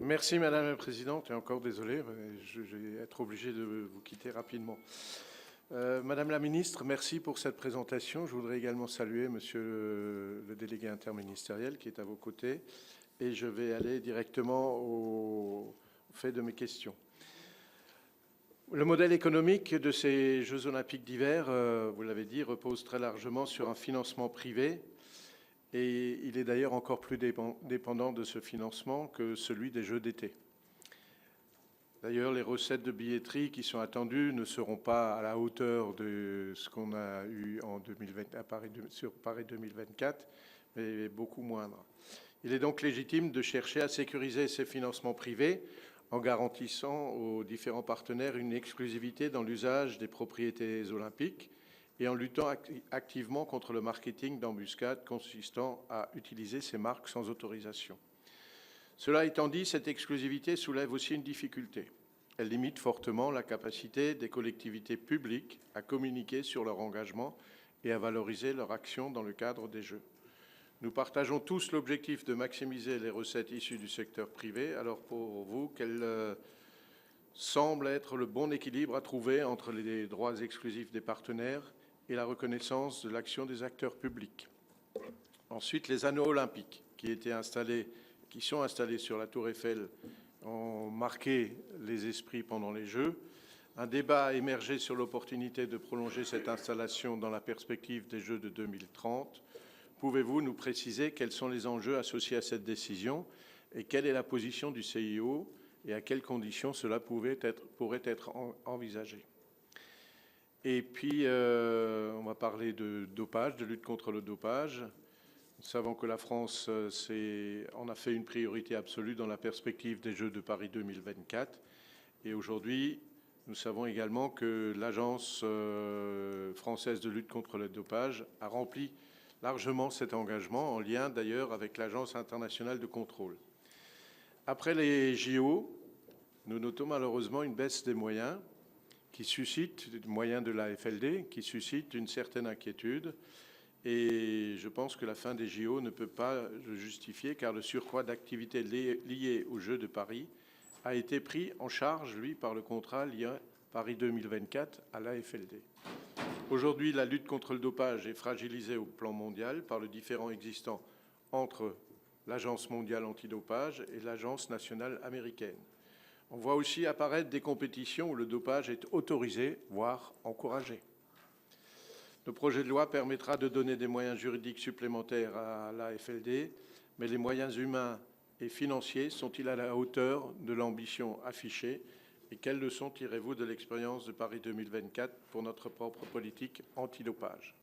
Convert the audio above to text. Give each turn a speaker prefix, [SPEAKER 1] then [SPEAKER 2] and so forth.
[SPEAKER 1] Merci Madame la Présidente, et encore désolé, je vais être obligé de vous quitter rapidement. Madame la Ministre, merci pour cette présentation. Je voudrais également saluer Monsieur le délégué interministériel qui est à vos côtés, et je vais aller directement au fait de mes questions. Le modèle économique de ces Jeux olympiques d'hiver, vous l'avez dit, repose très largement sur un financement privé. Et il est d'ailleurs encore plus dépendant de ce financement que celui des Jeux d'été. D'ailleurs, les recettes de billetterie qui sont attendues ne seront pas à la hauteur de ce qu'on a eu en 2020, sur Paris 2024, mais beaucoup moindre. Il est donc légitime de chercher à sécuriser ces financements privés en garantissant aux différents partenaires une exclusivité dans l'usage des propriétés olympiques et en luttant activement contre le marketing d'embuscade consistant à utiliser ces marques sans autorisation. Cela étant dit, cette exclusivité soulève aussi une difficulté. Elle limite fortement la capacité des collectivités publiques à communiquer sur leur engagement et à valoriser leur action dans le cadre des Jeux. Nous partageons tous l'objectif de maximiser les recettes issues du secteur privé. Alors pour vous, quel semble être le bon équilibre à trouver entre les droits exclusifs des partenaires et la reconnaissance de l'action des acteurs publics? Ensuite, les anneaux olympiques qui sont installés sur la Tour Eiffel ont marqué les esprits pendant les Jeux. Un débat a émergé sur l'opportunité de prolonger cette installation dans la perspective des Jeux de 2030. Pouvez-vous nous préciser quels sont les enjeux associés à cette décision et quelle est la position du CIO et à quelles conditions cela pourrait être envisagé? Et puis, on va parler de dopage, de lutte contre le dopage. Nous savons que la France en a fait une priorité absolue dans la perspective des Jeux de Paris 2024. Et aujourd'hui, nous savons également que l'Agence française de lutte contre le dopage a rempli largement cet engagement, en lien d'ailleurs avec l'Agence internationale de contrôle. Après les JO, nous notons malheureusement une baisse des moyens de la FLD, qui suscite une certaine inquiétude. Et je pense que la fin des JO ne peut pas le justifier, car le surcroît d'activités liées aux Jeux de Paris a été pris en charge, lui, par le contrat lié Paris 2024 à la FLD. Aujourd'hui, la lutte contre le dopage est fragilisée au plan mondial par le différend existant entre l'Agence mondiale antidopage et l'Agence nationale américaine. On voit aussi apparaître des compétitions où le dopage est autorisé, voire encouragé. Le projet de loi permettra de donner des moyens juridiques supplémentaires à la FLD, mais les moyens humains et financiers sont-ils à la hauteur de l'ambition affichée? Et quelles leçons tirez-vous de l'expérience de Paris 2024 pour notre propre politique antidopage?